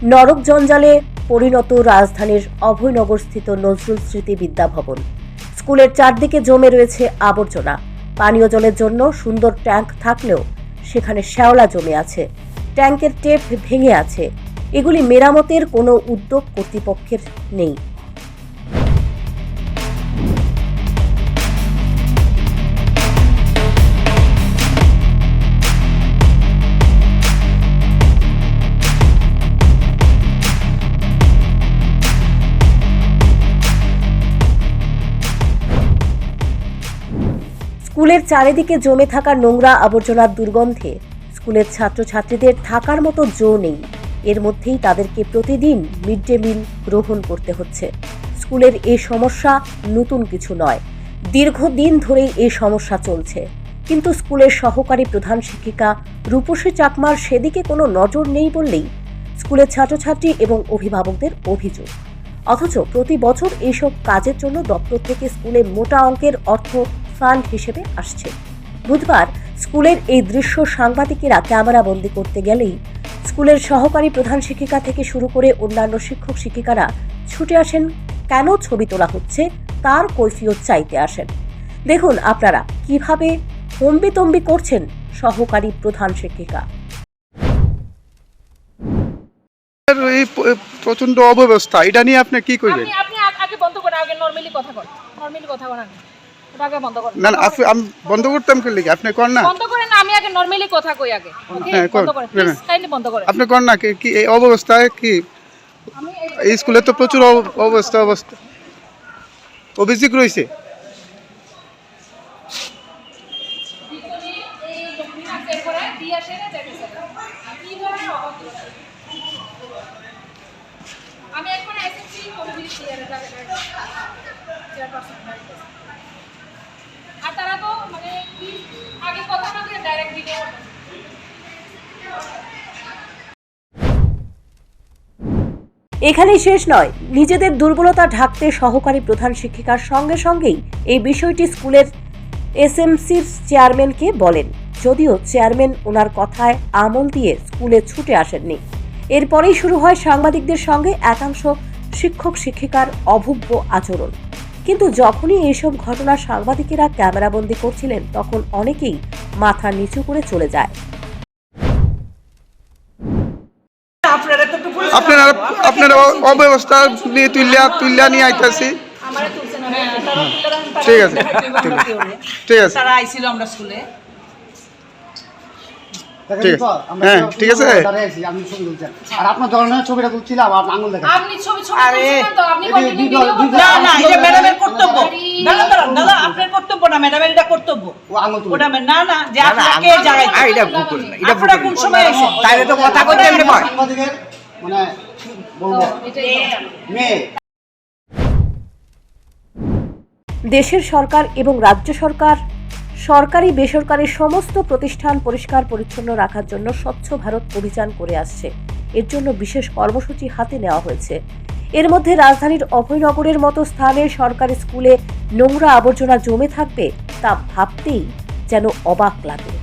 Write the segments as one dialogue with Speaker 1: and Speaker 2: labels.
Speaker 1: নরক জঞ্জালে পরিণত রাজধানীর অভয়নগরস্থিত নজরুল স্মৃতি বিদ্যাভবন। স্কুলের চারদিকে জমে রয়েছে আবর্জনা। পানীয় জলের জন্য সুন্দর ট্যাঙ্ক থাকলেও সেখানে শ্যাওলা জমে আছে, ট্যাঙ্কের টেপ ভেঙে আছে। এগুলি মেরামতের কোনো উদ্যোগ কর্তৃপক্ষের নেই। স্কুলের চারিদিকে জমে থাকা নোংরা আবর্জনার দুর্গন্ধে স্কুলের ছাত্রছাত্রীদের থাকার মতো জো নেই। এর মধ্যেই তাদেরকে প্রতিদিন মিড ডে মিল গ্রহণ করতে হচ্ছে। স্কুলের এই সমস্যা নতুন কিছু নয়, দীর্ঘদিন ধরেই এই সমস্যা চলছে। কিন্তু স্কুলের সহকারী প্রধান শিক্ষিকা রূপসী চাকমার সেদিকে কোনো নজর নেই বললেই স্কুলের ছাত্রছাত্রী এবং অভিভাবকদের অভিযোগ। অথচ প্রতি বছর এইসব কাজের জন্য দপ্তর থেকে স্কুলে মোটা অঙ্কের অর্থ ফান্ড হিসেবে আসছে। বুধবার স্কুলের এই দৃশ্য সাংবাদিকেরা ক্যামেরাবন্দি করতে গেলেই স্কুলের সহকারী প্রধান শিক্ষিকা থেকে শুরু করে অন্যান্য শিক্ষক শিক্ষিকারা ছুটে আসেন। কেন ছবি তোলা হচ্ছে তার কৈফিয়ত চাইতে আসেন। দেখুন আপনারা কিভাবে হম্বিতম্বি করছেন সহকারী প্রধান শিক্ষিকা।
Speaker 2: এই প্রচন্ড অব্যবস্থা, এটা নিয়ে আপনি কি করবেন?
Speaker 3: আপনি আগে বন্ধ করেন, আগে নরমালি কথা বলেন, নরমালি কথা বলেন, ওটা আগে বন্ধ করেন।
Speaker 2: না আমি বন্ধ করতাম কি লাগি? আপনি কোন না
Speaker 3: বন্ধ করেন না, আমি আগে নরমালি কথা কই আগে। ওকে বন্ধ করেন, প্লিজ কাইন্ডলি বন্ধ করেন।
Speaker 2: আপনি কোন না কি এই অবস্থায় কি?
Speaker 3: আমি
Speaker 2: এই স্কুলে তো প্রচুর অবস্থা অভিযোগ রয়েছে।
Speaker 3: আমি একবার এসেছি কমিটি চেয়ারপারসন, আর তারা তো মানে আগে কথা না বলে ডাইরেক্ট ভিডিও।
Speaker 1: এখানেই শেষ নয়, নিজেদের দুর্বলতা ঢাকতে সহকারী প্রধান শিক্ষিকার সঙ্গে সঙ্গেই এই বিষয়টি স্কুলের এসএমসির চেয়ারম্যানকে বলেন, যদিও চেয়ারম্যান ওনার কথায় আমল দিয়ে স্কুলে ছুটে আসেননি। এরপরেই শুরু হয় সাংবাদিকদের সঙ্গে একাংশ শিক্ষক শিক্ষিকার অভব্য আচরণ। কিন্তু যখনই এইসব ঘটনা সাংবাদিকেরা ক্যামেরাবন্দি করছিলেন তখন অনেকেই মাথা নিচু করে চলে যায়।
Speaker 2: আপনার অব্যবস্থা নিয়ে তুলিয়া নিয়ে আইতাছি। ঠিক আছে, ঠিক আছে,
Speaker 4: তারা আইছিল আমরা স্কুলে।
Speaker 2: হ্যাঁ ঠিক আছে।
Speaker 5: আর আপনার ধরনের ছবিটা তুলছিলাম আর আঙুল দেখা।
Speaker 3: আপনি ছবি তুলছেন তো, আপনি কন্টিনিউ ভিডিও করতে।
Speaker 4: না না, এটা ম্যাডামের কর্তব্য। দাদা আপনার কর্তব্য না, ম্যাডামের এটা কর্তব্য।
Speaker 5: ও আঙুল তুলে।
Speaker 4: ওটা না না, যে আপনাকে জায়গায়
Speaker 6: এটা ভুল করেন না, এটা ভুল
Speaker 4: আপনারা
Speaker 6: করেন
Speaker 4: কোন সময় আইছেন?
Speaker 6: তাইলে তো কথা কইতে এমনি কয়।
Speaker 5: সাংবাদিকের মানে বলবো মেয়ে।
Speaker 1: দেশের সরকার এবং রাজ্য সরকার সরকারি বেসরকারি সমস্ত প্রতিষ্ঠান পরিষ্কার পরিচ্ছন্ন রাখার জন্য স্বচ্ছ ভারত অভিযান করে আসছে। এর জন্য বিশেষ কর্মসূচি হাতে নেওয়া হয়েছে। এর মধ্যে রাজধানীর অভয়নগরের মতো স্থানে সরকারি স্কুলে নোংরা আবর্জনা জমে থাকবে তা ভাবতেই যেন অবাক লাগে।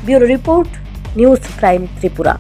Speaker 1: Bureau report, news prime Tripura.